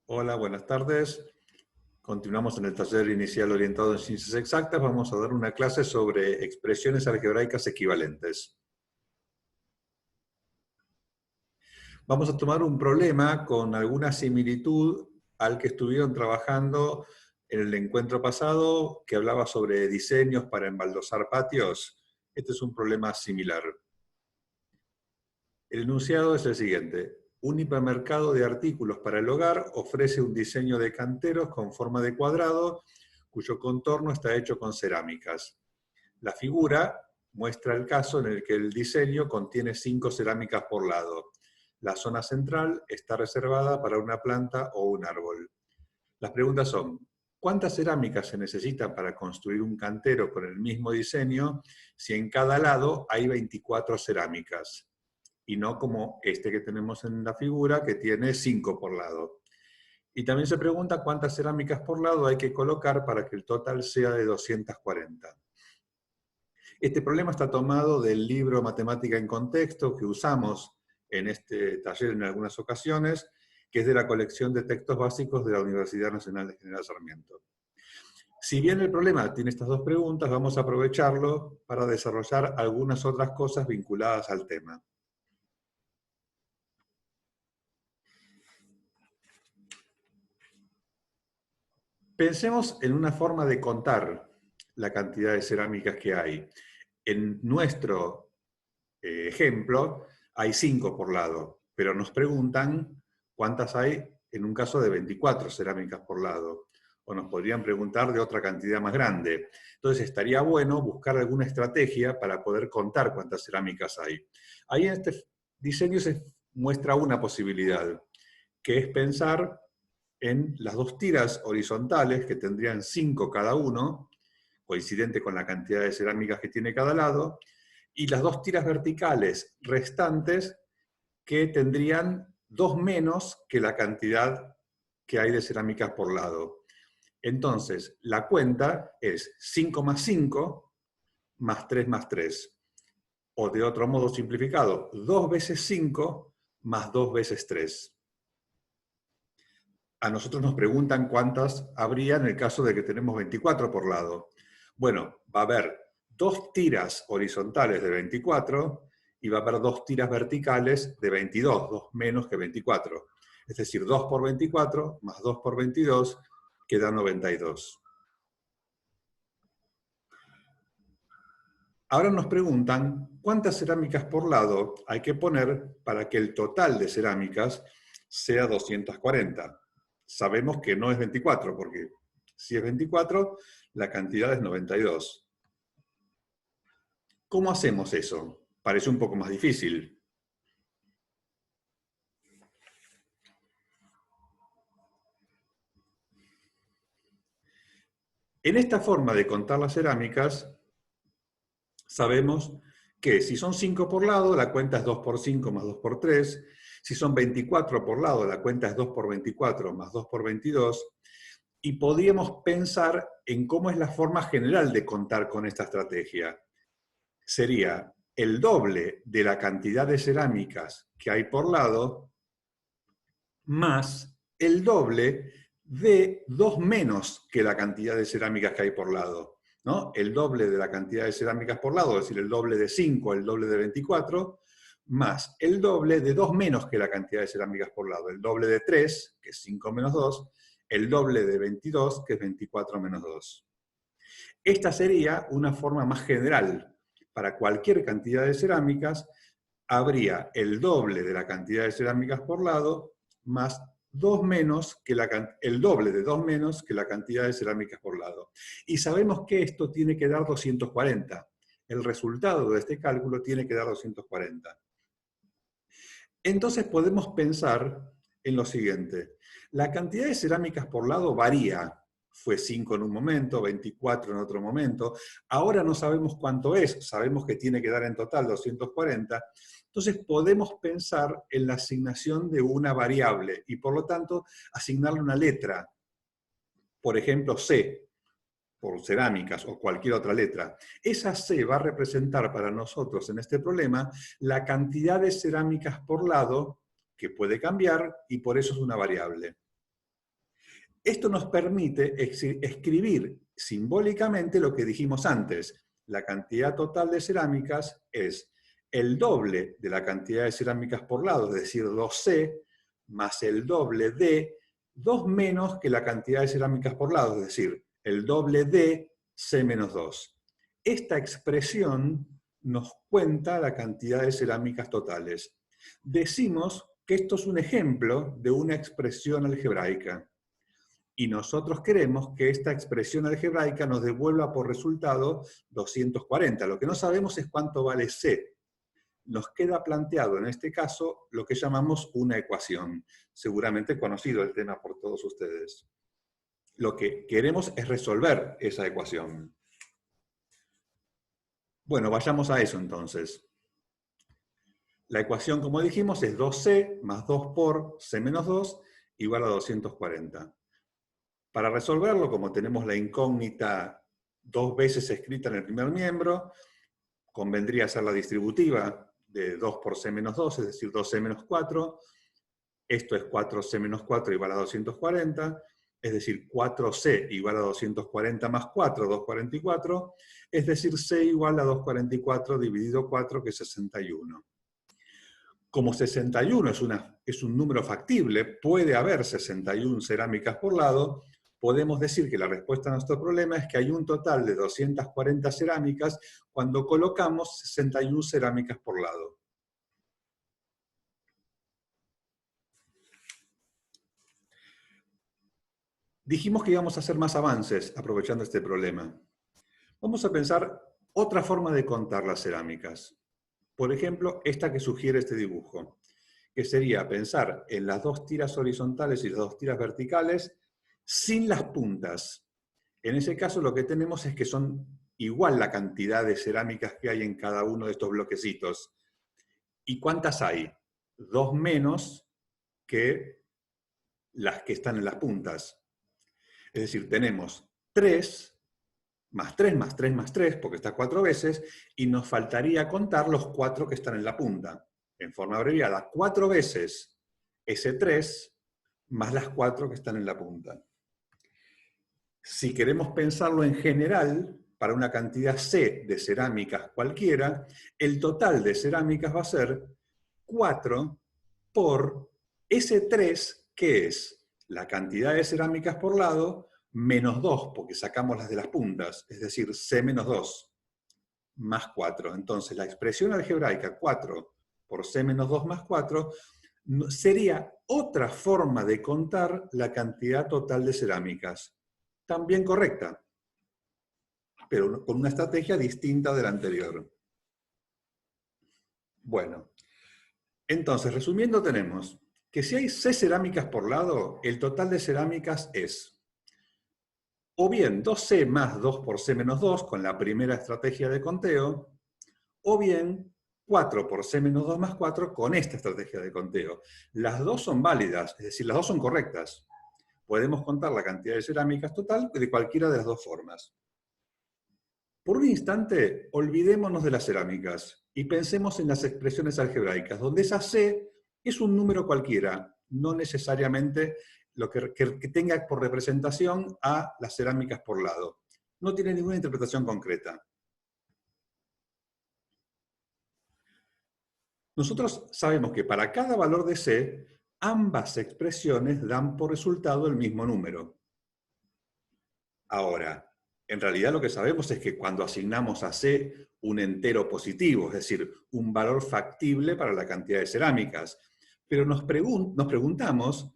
Hola, buenas tardes. Continuamos en el taller inicial orientado en ciencias exactas. Vamos a dar una clase sobre expresiones algebraicas equivalentes. Vamos a tomar un problema con alguna similitud al que estuvieron trabajando en el encuentro pasado, que hablaba sobre diseños para embaldosar patios. Este es un problema similar. El enunciado es el siguiente. Un hipermercado de artículos para el hogar ofrece un diseño de canteros con forma de cuadrado, cuyo contorno está hecho con cerámicas. La figura muestra el caso en el que el diseño contiene 5 cerámicas por lado. La zona central está reservada para una planta o un árbol. Las preguntas son: ¿cuántas cerámicas se necesitan para construir un cantero con el mismo diseño si en cada lado hay 24 cerámicas? Y no como este que tenemos en la figura, que tiene 5 por lado. Y también se pregunta cuántas cerámicas por lado hay que colocar para que el total sea de 240. Este problema está tomado del libro Matemática en Contexto, que usamos en este taller en algunas ocasiones, que es de la colección de textos básicos de la Universidad Nacional de General Sarmiento. Si bien el problema tiene estas dos preguntas, vamos a aprovecharlo para desarrollar algunas otras cosas vinculadas al tema. Pensemos en una forma de contar la cantidad de cerámicas que hay. En nuestro ejemplo, hay 5 por lado, pero nos preguntan cuántas hay en un caso de 24 cerámicas por lado, o nos podrían preguntar de otra cantidad más grande. Entonces estaría bueno buscar alguna estrategia para poder contar cuántas cerámicas hay. Ahí en este diseño se muestra una posibilidad, que es pensar en las dos tiras horizontales, que tendrían 5 cada uno, coincidente con la cantidad de cerámicas que tiene cada lado, y las dos tiras verticales restantes, que tendrían 2 menos que la cantidad que hay de cerámicas por lado. Entonces, la cuenta es 5 más 5 más 3 más 3. O de otro modo simplificado, 2 veces 5 más 2 veces 3. A nosotros nos preguntan cuántas habría en el caso de que tenemos 24 por lado. Bueno, va a haber 2 tiras horizontales de 24 y va a haber 2 tiras verticales de 22, 2 menos que 24. Es decir, 2 por 24 más 2 por 22 queda 92. Ahora nos preguntan cuántas cerámicas por lado hay que poner para que el total de cerámicas sea 240. Sabemos que no es 24, porque si es 24, la cantidad es 92. ¿Cómo hacemos eso? Parece un poco más difícil. En esta forma de contar las cerámicas, sabemos que si son 5 por lado, la cuenta es 2 por 5 más 2 por 3. Si son 24 por lado, la cuenta es 2 por 24 más 2 por 22. Y podríamos pensar en cómo es la forma general de contar con esta estrategia. Sería el doble de la cantidad de cerámicas que hay por lado, más el doble de 2 menos que la cantidad de cerámicas que hay por lado, ¿no? El doble de la cantidad de cerámicas por lado, es decir, el doble de 5, el doble de 24, más el doble de 2 menos que la cantidad de cerámicas por lado, el doble de 3, que es 5 menos 2, el doble de 22, que es 24 menos 2. Esta sería una forma más general. Para cualquier cantidad de cerámicas, habría el doble de la cantidad de cerámicas por lado, más 2 menos que el doble de 2 menos que la cantidad de cerámicas por lado. Y sabemos que esto tiene que dar 240. El resultado de este cálculo tiene que dar 240. Entonces podemos pensar en lo siguiente. La cantidad de cerámicas por lado varía. Fue 5 en un momento, 24 en otro momento. Ahora no sabemos cuánto es, sabemos que tiene que dar en total 240. Entonces podemos pensar en la asignación de una variable y por lo tanto asignarle una letra. Por ejemplo, C, por cerámicas o cualquier otra letra. Esa C va a representar para nosotros en este problema la cantidad de cerámicas por lado, que puede cambiar y por eso es una variable. Esto nos permite escribir simbólicamente lo que dijimos antes. La cantidad total de cerámicas es el doble de la cantidad de cerámicas por lado, es decir, 2C, más el doble de 2 menos que la cantidad de cerámicas por lado, es decir, el doble de C menos 2. Esta expresión nos cuenta la cantidad de cerámicas totales. Decimos que esto es un ejemplo de una expresión algebraica. Y nosotros queremos que esta expresión algebraica nos devuelva por resultado 240. Lo que no sabemos es cuánto vale C. Nos queda planteado en este caso lo que llamamos una ecuación. Seguramente conocido el tema por todos ustedes. Lo que queremos es resolver esa ecuación. Bueno, vayamos a eso entonces. La ecuación, como dijimos, es 2C más 2 por C menos 2 igual a 240. Para resolverlo, como tenemos la incógnita 2 veces escrita en el primer miembro, convendría hacer la distributiva de 2 por C menos 2, es decir, 2C menos 4. Esto es 4C menos 4 igual a 240, es decir, 4C igual a 240 más 4, 244, es decir, C igual a 244 dividido 4, que es 61. Como 61 es un número factible, puede haber 61 cerámicas por lado, podemos decir que la respuesta a nuestro problema es que hay un total de 240 cerámicas cuando colocamos 61 cerámicas por lado. Dijimos que íbamos a hacer más avances aprovechando este problema. Vamos a pensar otra forma de contar las cerámicas. Por ejemplo, esta que sugiere este dibujo, que sería pensar en las 2 tiras horizontales y las 2 tiras verticales sin las puntas. En ese caso lo que tenemos es que son igual la cantidad de cerámicas que hay en cada uno de estos bloquecitos. ¿Y cuántas hay? 2 menos que las que están en las puntas. Es decir, tenemos 3 más 3 más 3 más 3, porque está 4 veces, y nos faltaría contar los 4 que están en la punta. En forma abreviada, 4 veces ese 3 más las 4 que están en la punta. Si queremos pensarlo en general, para una cantidad C de cerámicas cualquiera, el total de cerámicas va a ser 4 por ese 3, que es la cantidad de cerámicas por lado, menos 2, porque sacamos las de las puntas, es decir, C menos 2, más 4. Entonces, la expresión algebraica 4 por C menos 2 más 4 sería otra forma de contar la cantidad total de cerámicas. También correcta, pero con una estrategia distinta de la anterior. Bueno, entonces, resumiendo, tenemos que si hay C cerámicas por lado, el total de cerámicas es o bien 2C más 2 por C menos 2 con la primera estrategia de conteo, o bien 4 por C menos 2 más 4 con esta estrategia de conteo. Las dos son válidas, es decir, las dos son correctas. Podemos contar la cantidad de cerámicas total de cualquiera de las dos formas. Por un instante, olvidémonos de las cerámicas y pensemos en las expresiones algebraicas, donde esa C es un número cualquiera, no necesariamente lo que tenga por representación a las cerámicas por lado. No tiene ninguna interpretación concreta. Nosotros sabemos que para cada valor de C, ambas expresiones dan por resultado el mismo número. Ahora, en realidad lo que sabemos es que cuando asignamos a C un entero positivo, es decir, un valor factible para la cantidad de cerámicas, pero nos preguntamos,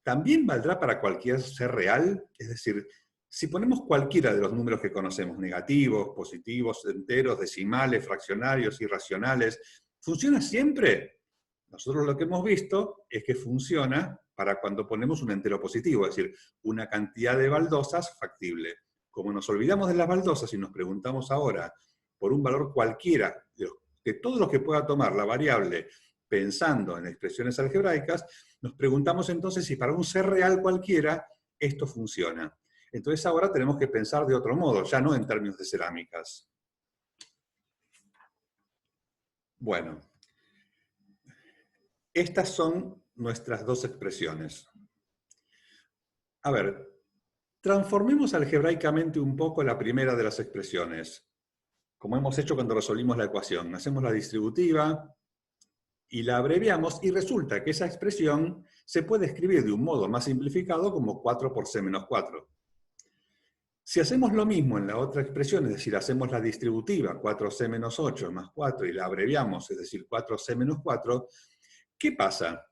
¿también valdrá para cualquier C real? Es decir, si ponemos cualquiera de los números que conocemos, negativos, positivos, enteros, decimales, fraccionarios, irracionales, ¿funciona siempre? Nosotros lo que hemos visto es que funciona para cuando ponemos un entero positivo, es decir, una cantidad de baldosas factible. Como nos olvidamos de las baldosas y nos preguntamos ahora por un valor cualquiera de todos los que pueda tomar la variable pensando en expresiones algebraicas, nos preguntamos entonces si para un C real cualquiera esto funciona. Entonces ahora tenemos que pensar de otro modo, ya no en términos de cerámicas. Bueno, estas son nuestras dos expresiones. A ver, transformemos algebraicamente un poco la primera de las expresiones, como hemos hecho cuando resolvimos la ecuación. Hacemos la distributiva y la abreviamos, y resulta que esa expresión se puede escribir de un modo más simplificado como 4 por c menos 4. Si hacemos lo mismo en la otra expresión, es decir, hacemos la distributiva 4c menos 8 más 4 y la abreviamos, es decir, 4c menos 4, ¿qué pasa?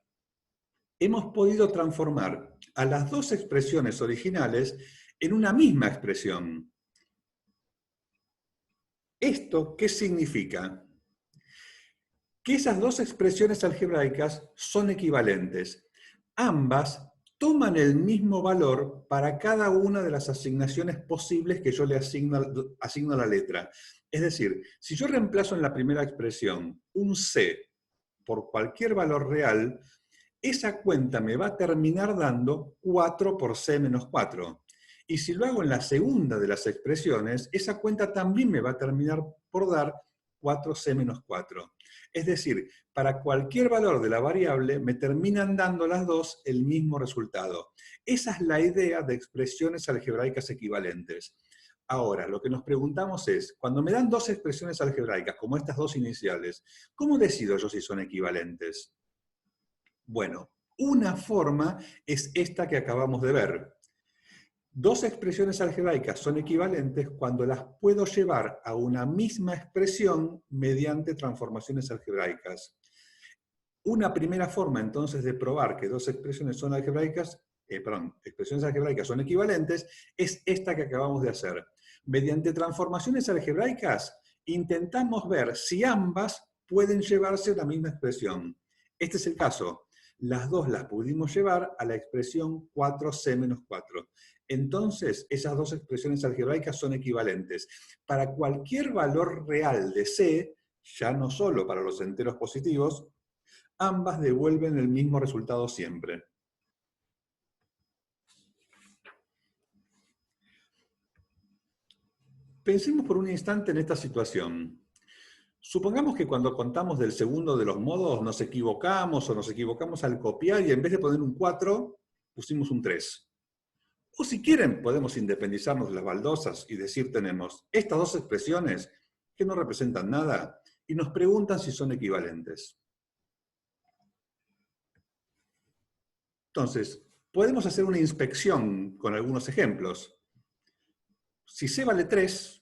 Hemos podido transformar a las dos expresiones originales en una misma expresión. ¿Esto qué significa? Que esas dos expresiones algebraicas son equivalentes. Ambas toman el mismo valor para cada una de las asignaciones posibles que yo le asigno a la letra. Es decir, si yo reemplazo en la primera expresión un c por cualquier valor real, esa cuenta me va a terminar dando 4 por c menos 4. Y si lo hago en la segunda de las expresiones, esa cuenta también me va a terminar por dar 4c menos 4. Es decir, para cualquier valor de la variable me terminan dando las dos el mismo resultado. Esa es la idea de expresiones algebraicas equivalentes. Ahora, lo que nos preguntamos es, cuando me dan dos expresiones algebraicas, como estas dos iniciales, ¿cómo decido yo si son equivalentes? Bueno, una forma es esta que acabamos de ver. Dos expresiones algebraicas son equivalentes cuando las puedo llevar a una misma expresión mediante transformaciones algebraicas. Una primera forma, entonces, de probar que dos expresiones son expresiones algebraicas son equivalentes, es esta que acabamos de hacer. Mediante transformaciones algebraicas, intentamos ver si ambas pueden llevarse a la misma expresión. Este es el caso. Las dos las pudimos llevar a la expresión 4c menos 4. Entonces, esas dos expresiones algebraicas son equivalentes. Para cualquier valor real de c, ya no solo para los enteros positivos, ambas devuelven el mismo resultado siempre. Pensemos por un instante en esta situación. Supongamos que cuando contamos del segundo de los modos nos equivocamos o nos equivocamos al copiar y en vez de poner un 4, pusimos un 3. O si quieren, podemos independizarnos de las baldosas y decir tenemos estas dos expresiones que no representan nada y nos preguntan si son equivalentes. Entonces, podemos hacer una inspección con algunos ejemplos. Si c vale 3,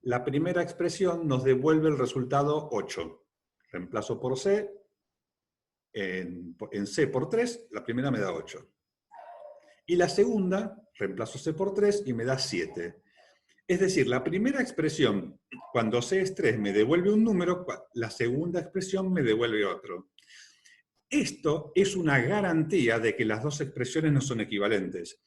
la primera expresión nos devuelve el resultado 8. Reemplazo por c, en c por 3, la primera me da 8. Y la segunda, reemplazo c por 3 y me da 7. Es decir, la primera expresión, cuando c es 3, me devuelve un número, la segunda expresión me devuelve otro. Esto es una garantía de que las dos expresiones no son equivalentes,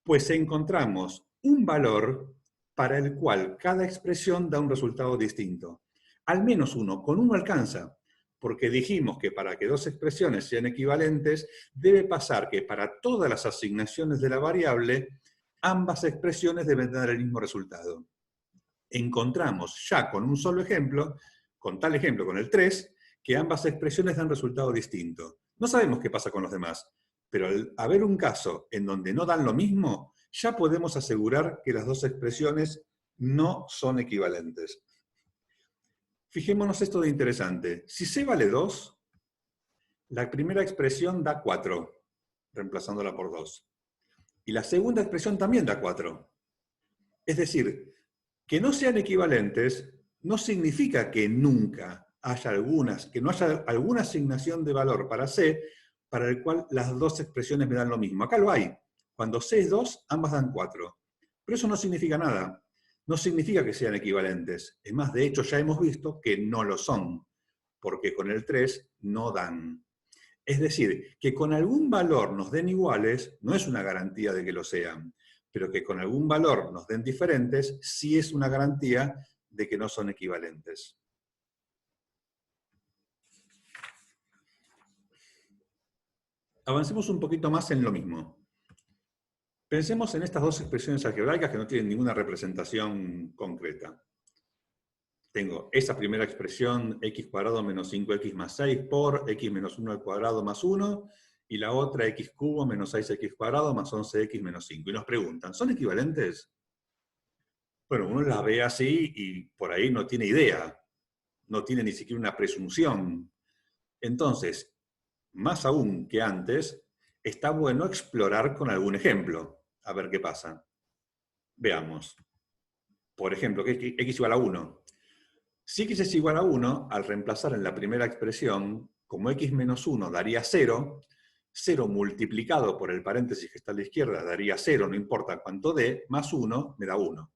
pues encontramos un valor para el cual cada expresión da un resultado distinto. Al menos uno, con uno alcanza, porque dijimos que para que dos expresiones sean equivalentes, debe pasar que para todas las asignaciones de la variable, ambas expresiones deben dar el mismo resultado. Encontramos ya con un solo ejemplo, con tal ejemplo, con el 3, que ambas expresiones dan resultado distinto. No sabemos qué pasa con los demás, pero al haber un caso en donde no dan lo mismo, ya podemos asegurar que las dos expresiones no son equivalentes. Fijémonos esto de interesante. Si c vale 2, la primera expresión da 4, reemplazándola por 2. Y la segunda expresión también da 4. Es decir, que no sean equivalentes no significa que nunca haya que no haya alguna asignación de valor para c para el cual las dos expresiones me dan lo mismo. Acá lo hay. Cuando c es 2, ambas dan 4. Pero eso no significa nada. No significa que sean equivalentes. Es más, de hecho, ya hemos visto que no lo son, porque con el 3 no dan. Es decir, que con algún valor nos den iguales no es una garantía de que lo sean, pero que con algún valor nos den diferentes sí es una garantía de que no son equivalentes. Avancemos un poquito más en lo mismo. Pensemos en estas dos expresiones algebraicas que no tienen ninguna representación concreta. Tengo esa primera expresión, x² menos 5x más 6 por x menos 1 al cuadrado más 1, y la otra x cubo menos 6x cuadrado más 11x menos 5. Y nos preguntan, ¿son equivalentes? Bueno, uno las ve así y por ahí no tiene idea, no tiene ni siquiera una presunción. Entonces, más aún que antes, está bueno explorar con algún ejemplo, a ver qué pasa. Veamos. Por ejemplo, que x igual a 1. Si x es igual a 1, al reemplazar en la primera expresión, como x menos 1 daría 0, 0 multiplicado por el paréntesis que está a la izquierda daría 0, no importa cuánto dé, más 1 me da 1.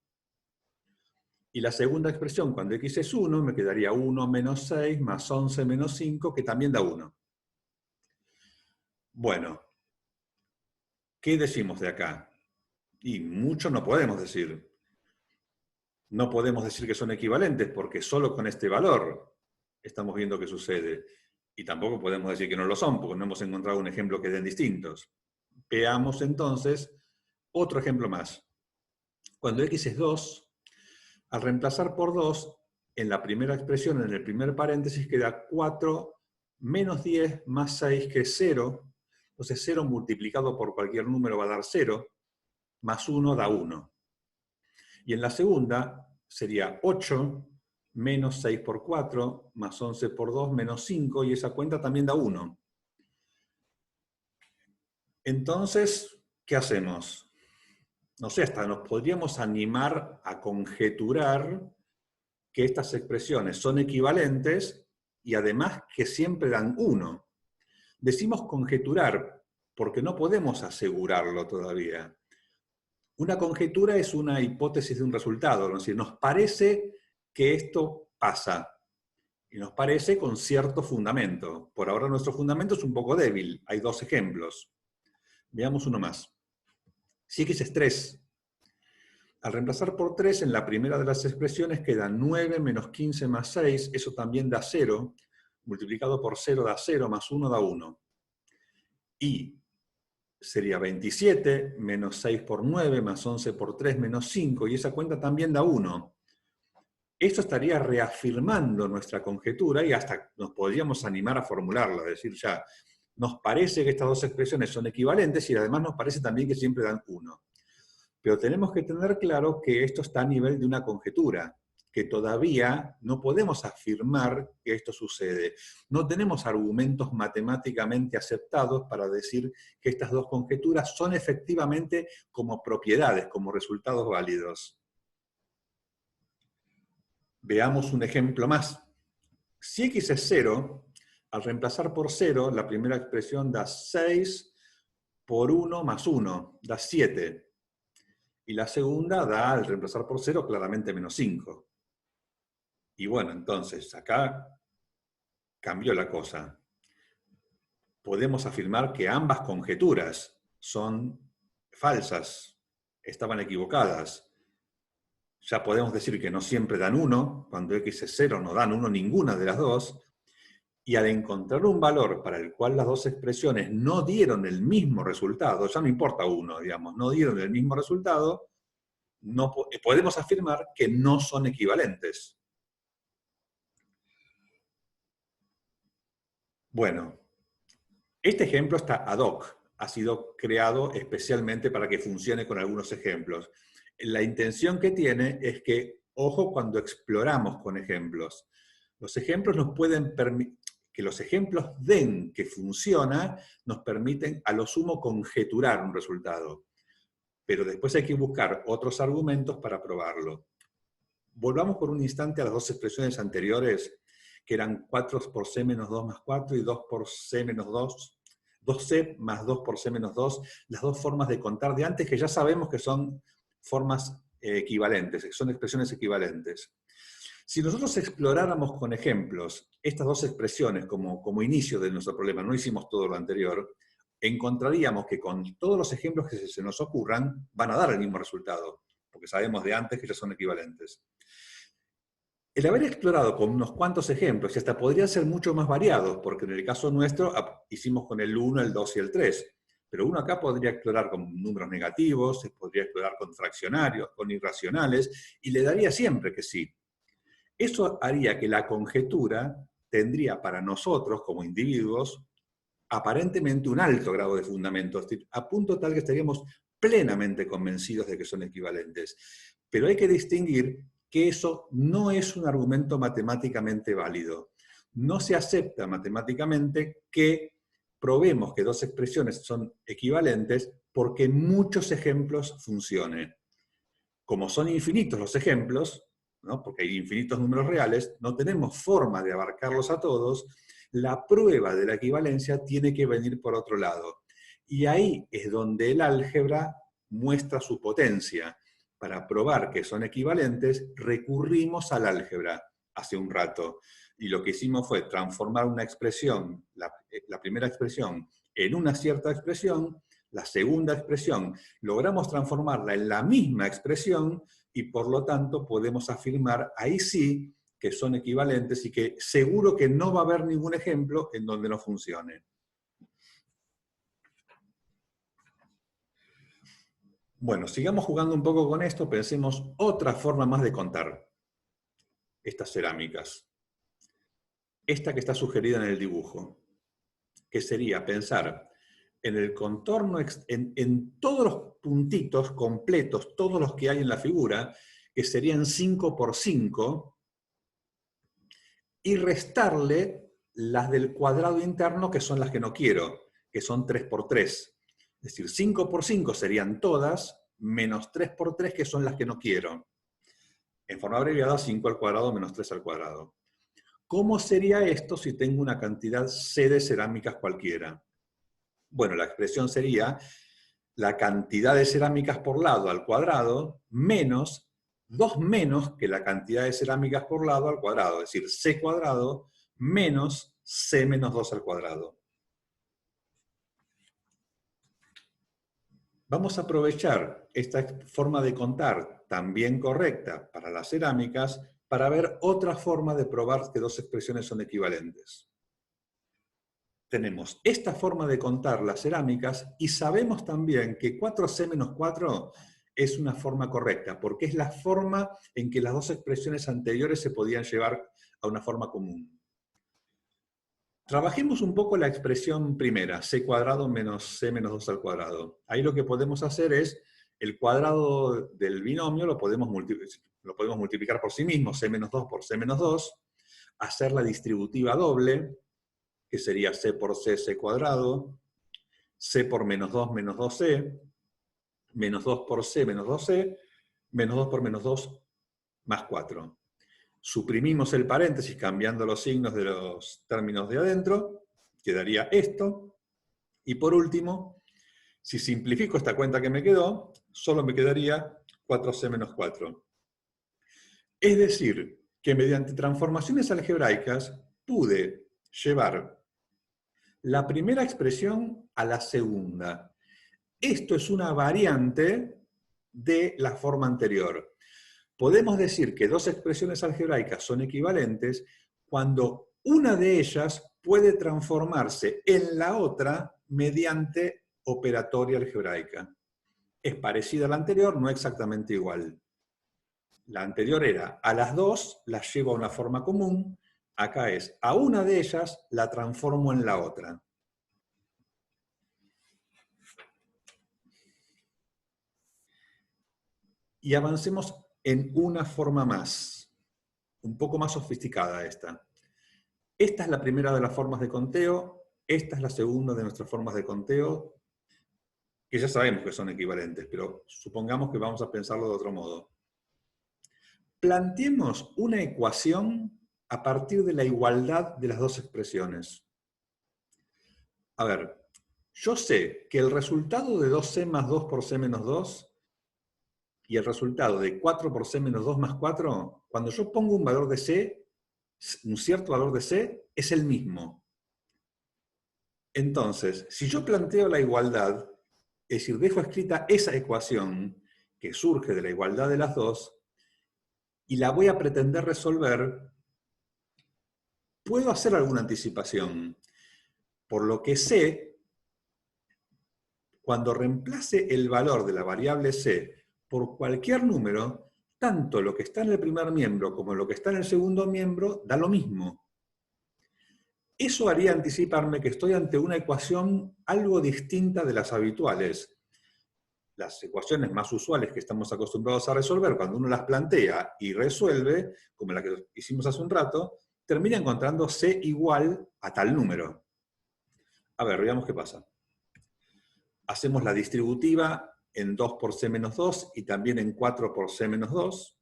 Y la segunda expresión, cuando x es 1, me quedaría 1 menos 6 más 11 menos 5, que también da 1. Bueno, ¿qué decimos de acá? Y mucho no podemos decir. No podemos decir que son equivalentes, porque solo con este valor estamos viendo qué sucede. Y tampoco podemos decir que no lo son, porque no hemos encontrado un ejemplo que den distintos. Veamos entonces otro ejemplo más. Cuando x es 2, al reemplazar por 2, en la primera expresión, en el primer paréntesis, queda 4 menos 10 más 6, que es 0. Entonces 0 multiplicado por cualquier número va a dar 0, más 1 da 1. Y en la segunda sería 8 menos 6 por 4, más 11 por 2, menos 5, y esa cuenta también da 1. Entonces, ¿qué hacemos? No sé, hasta nos podríamos animar a conjeturar que estas expresiones son equivalentes y además que siempre dan 1. Decimos conjeturar porque no podemos asegurarlo todavía. Una conjetura es una hipótesis de un resultado, es decir, nos parece que esto pasa, y nos parece con cierto fundamento. Por ahora nuestro fundamento es un poco débil, hay dos ejemplos. Veamos uno más. Si x es 3, al reemplazar por 3 en la primera de las expresiones queda 9 menos 15 más 6, eso también da 0, multiplicado por 0 da 0, más 1 da 1. Y sería 27 menos 6 por 9 más 11 por 3 menos 5, y esa cuenta también da 1. Esto estaría reafirmando nuestra conjetura y hasta nos podríamos animar a formularla, es decir, ya nos parece que estas dos expresiones son equivalentes y además nos parece también que siempre dan 1. Pero tenemos que tener claro que esto está a nivel de una conjetura, que todavía no podemos afirmar que esto sucede. No tenemos argumentos matemáticamente aceptados para decir que estas dos conjeturas son efectivamente como propiedades, como resultados válidos. Veamos un ejemplo más. Si x es 0, al reemplazar por 0, la primera expresión da 6 por 1 más 1, da 7. Y la segunda da, al reemplazar por 0, claramente menos 5. Y bueno, entonces, acá cambió la cosa. Podemos afirmar que ambas conjeturas son falsas, estaban equivocadas. Ya podemos decir que no siempre dan 1, cuando x es 0 no dan 1 ninguna de las dos, y al encontrar un valor para el cual las dos expresiones no dieron el mismo resultado, ya no importa 1, digamos, no dieron el mismo resultado, no podemos afirmar que no son equivalentes. Bueno, este ejemplo está ad hoc, ha sido creado especialmente para que funcione con algunos ejemplos. La intención que tiene es que, ojo cuando exploramos con ejemplos. Los ejemplos nos pueden permitir, que los ejemplos den que funciona, nos permiten a lo sumo conjeturar un resultado. Pero después hay que buscar otros argumentos para probarlo. Volvamos por un instante a las dos expresiones anteriores, que eran 4 por c menos 2 más 4 y 2 por c menos 2, 2c más 2 por c menos 2, las dos formas de contar de antes que ya sabemos que son formas equivalentes, que son expresiones equivalentes. Si nosotros exploráramos con ejemplos estas dos expresiones como inicio de nuestro problema, no hicimos todo lo anterior, encontraríamos que con todos los ejemplos que se nos ocurran van a dar el mismo resultado, porque sabemos de antes que ya son equivalentes. El haber explorado con unos cuantos ejemplos, y hasta podrían ser mucho más variados, porque en el caso nuestro hicimos con el 1, el 2 y el 3, pero uno acá podría explorar con números negativos, se podría explorar con fraccionarios, con irracionales, y le daría siempre que sí. Eso haría que la conjetura tendría para nosotros, como individuos, aparentemente un alto grado de fundamento, es decir, a punto tal que estaríamos plenamente convencidos de que son equivalentes. Pero hay que distinguir que eso no es un argumento matemáticamente válido. No se acepta matemáticamente que probemos que dos expresiones son equivalentes porque en muchos ejemplos funcione. Como son infinitos los ejemplos, ¿no? Porque hay infinitos números reales, no tenemos forma de abarcarlos a todos, la prueba de la equivalencia tiene que venir por otro lado. Y ahí es donde el álgebra muestra su potencia. Para probar que son equivalentes, recurrimos al álgebra hace un rato. Y lo que hicimos fue transformar una expresión, la primera expresión, en una cierta expresión, la segunda expresión, logramos transformarla en la misma expresión y por lo tanto podemos afirmar ahí sí que son equivalentes y que seguro que no va a haber ningún ejemplo en donde no funcione. Bueno, sigamos jugando un poco con esto, pensemos otra forma más de contar estas cerámicas. Esta que está sugerida en el dibujo, que sería pensar en el contorno, en todos los puntitos completos, todos los que hay en la figura, que serían 5 por 5, y restarle las del cuadrado interno, que son las que no quiero, que son 3 por 3. Es decir, 5 por 5 serían todas, menos 3 por 3, que son las que no quiero. En forma abreviada, 5 al cuadrado menos 3 al cuadrado. ¿Cómo sería esto si tengo una cantidad C de cerámicas cualquiera? Bueno, la expresión sería la cantidad de cerámicas por lado al cuadrado menos 2 menos que la cantidad de cerámicas por lado al cuadrado, es decir, C cuadrado menos C menos 2 al cuadrado. Vamos a aprovechar esta forma de contar también correcta para las cerámicas para ver otra forma de probar que dos expresiones son equivalentes. Tenemos esta forma de contar las cerámicas y sabemos también que 4C menos 4 es una forma correcta, porque es la forma en que las dos expresiones anteriores se podían llevar a una forma común. Trabajemos un poco la expresión primera, C cuadrado menos C menos 2 al cuadrado. Ahí lo que podemos hacer es, el cuadrado del binomio lo podemos multiplicar por sí mismo, C menos 2 por C menos 2, hacer la distributiva doble, que sería C por C, C cuadrado, C por menos 2, menos 2C, menos 2 por C, menos 2C, menos 2 por menos 2, más 4. Suprimimos el paréntesis cambiando los signos de los términos de adentro, quedaría esto. Y por último, si simplifico esta cuenta que me quedó, solo me quedaría 4C menos 4. Es decir, que mediante transformaciones algebraicas pude llevar la primera expresión a la segunda. Esto es una variante de la forma anterior. Podemos decir que dos expresiones algebraicas son equivalentes cuando una de ellas puede transformarse en la otra mediante operatoria algebraica. Es parecida a la anterior, no exactamente igual. La anterior era, a las dos las llevo a una forma común, acá es, a una de ellas la transformo en la otra. Y avancemos en una forma más, un poco más sofisticada esta. Esta es la primera de las formas de conteo, esta es la segunda de nuestras formas de conteo, que ya sabemos que son equivalentes, pero supongamos que vamos a pensarlo de otro modo. Planteemos una ecuación a partir de la igualdad de las dos expresiones. A ver, yo sé que el resultado de 2C más 2 por C menos 2 y el resultado de 4 por C menos 2 más 4, cuando yo pongo un valor de C, un cierto valor de C, es el mismo. Entonces, si yo planteo la igualdad, es decir, dejo escrita esa ecuación que surge de la igualdad de las dos, y la voy a pretender resolver, puedo hacer alguna anticipación. Por lo que sé, cuando reemplace el valor de la variable C por cualquier número, tanto lo que está en el primer miembro como lo que está en el segundo miembro da lo mismo. Eso haría anticiparme que estoy ante una ecuación algo distinta de las habituales. Las ecuaciones más usuales que estamos acostumbrados a resolver, cuando uno las plantea y resuelve, como la que hicimos hace un rato, termina encontrando C igual a tal número. A ver, veamos qué pasa. Hacemos la distributiva en 2 por C menos 2 y también en 4 por C menos 2.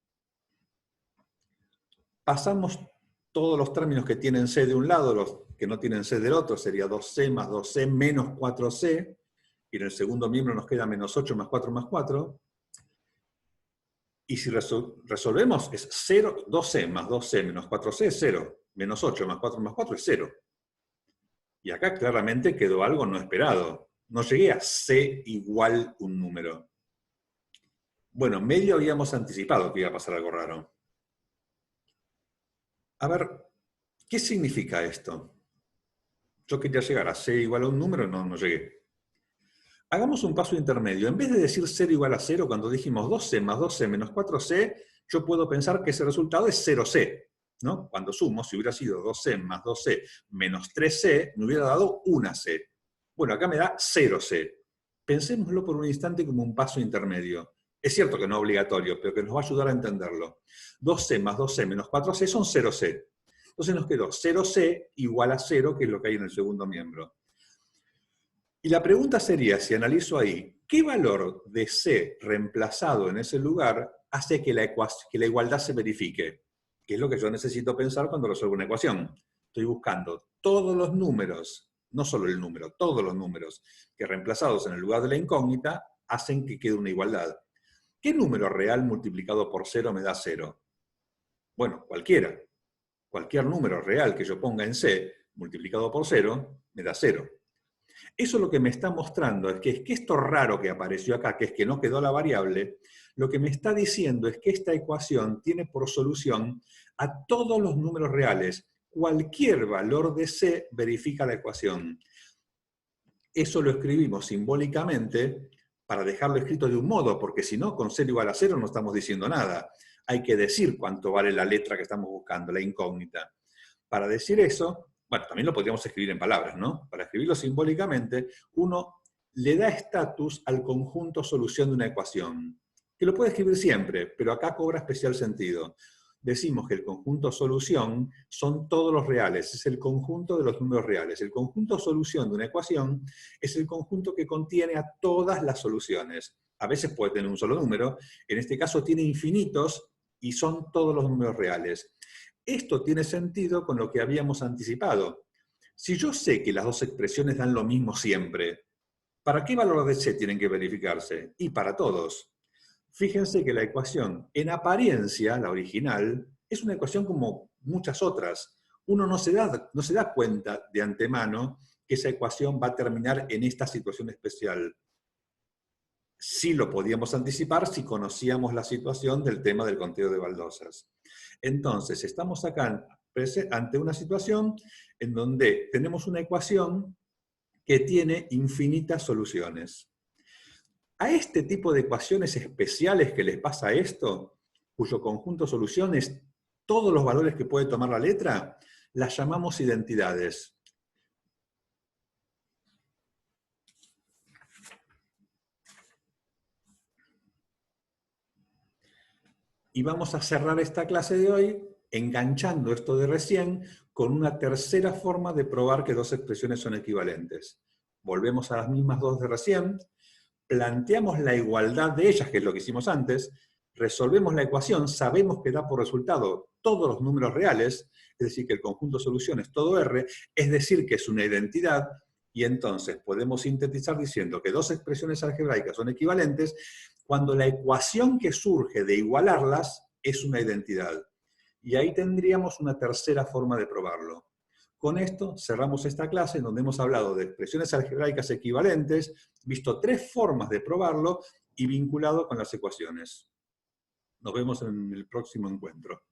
Pasamos todos los términos que tienen C de un lado, los que no tienen C del otro, sería 2C más 2C menos 4C, y en el segundo miembro nos queda menos 8 más 4 más 4. Y si resolvemos, es 0, 2C más 2C menos 4C es 0, menos 8 más 4 más 4 es 0. Y acá claramente quedó algo no esperado. No llegué a C igual un número. Bueno, medio habíamos anticipado que iba a pasar algo raro. A ver, ¿qué significa esto? Yo quería llegar a C igual a un número, no llegué. Hagamos un paso intermedio. En vez de decir 0 igual a 0, cuando dijimos 2C más 2C menos 4C, yo puedo pensar que ese resultado es 0C, ¿no? Cuando sumo, si hubiera sido 2C más 2C menos 3C, me hubiera dado 1C. Bueno, acá me da 0C. Pensémoslo por un instante como un paso intermedio. Es cierto que no es obligatorio, pero que nos va a ayudar a entenderlo. 2C más 2C menos 4C son 0C. Entonces nos quedó 0C igual a 0, que es lo que hay en el segundo miembro. Y la pregunta sería, si analizo ahí, ¿qué valor de C reemplazado en ese lugar hace que la igualdad se verifique? Que es lo que yo necesito pensar cuando resuelvo una ecuación. Estoy buscando todos los números, no solo el número, todos los números que reemplazados en el lugar de la incógnita hacen que quede una igualdad. ¿Qué número real multiplicado por 0 me da 0? Bueno, cualquiera. Cualquier número real que yo ponga en C multiplicado por 0 me da 0. Eso lo que me está mostrando es que esto raro que apareció acá, que es que no quedó la variable, lo que me está diciendo es que esta ecuación tiene por solución a todos los números reales. Cualquier valor de C verifica la ecuación. Eso lo escribimos simbólicamente para dejarlo escrito de un modo, porque si no, con 0 igual a 0 no estamos diciendo nada. Hay que decir cuánto vale la letra que estamos buscando, la incógnita. Para decir eso, bueno, también lo podríamos escribir en palabras, ¿no? Para escribirlo simbólicamente, uno le da estatus al conjunto solución de una ecuación, que lo puede escribir siempre, pero acá cobra especial sentido. Decimos que el conjunto solución son todos los reales, es el conjunto de los números reales. El conjunto solución de una ecuación es el conjunto que contiene a todas las soluciones. A veces puede tener un solo número, en este caso tiene infinitos y son todos los números reales. Esto tiene sentido con lo que habíamos anticipado. Si yo sé que las dos expresiones dan lo mismo siempre, ¿para qué valor de C tienen que verificarse? Y para todos. Fíjense que la ecuación, en apariencia, la original, es una ecuación como muchas otras. Uno no se da cuenta de antemano que esa ecuación va a terminar en esta situación especial. Sí lo podíamos anticipar si conocíamos la situación del tema del conteo de baldosas. Entonces, estamos acá ante una situación en donde tenemos una ecuación que tiene infinitas soluciones. A este tipo de ecuaciones especiales que les pasa esto, cuyo conjunto de soluciones, todos los valores que puede tomar la letra, las llamamos identidades. Y vamos a cerrar esta clase de hoy enganchando esto de recién con una tercera forma de probar que dos expresiones son equivalentes. Volvemos a las mismas dos de recién, planteamos la igualdad de ellas, que es lo que hicimos antes, resolvemos la ecuación, sabemos que da por resultado todos los números reales, es decir, que el conjunto de soluciones todo R, es decir, que es una identidad, y entonces podemos sintetizar diciendo que dos expresiones algebraicas son equivalentes cuando la ecuación que surge de igualarlas es una identidad. Y ahí tendríamos una tercera forma de probarlo. Con esto cerramos esta clase en donde hemos hablado de expresiones algebraicas equivalentes, visto tres formas de probarlo y vinculado con las ecuaciones. Nos vemos en el próximo encuentro.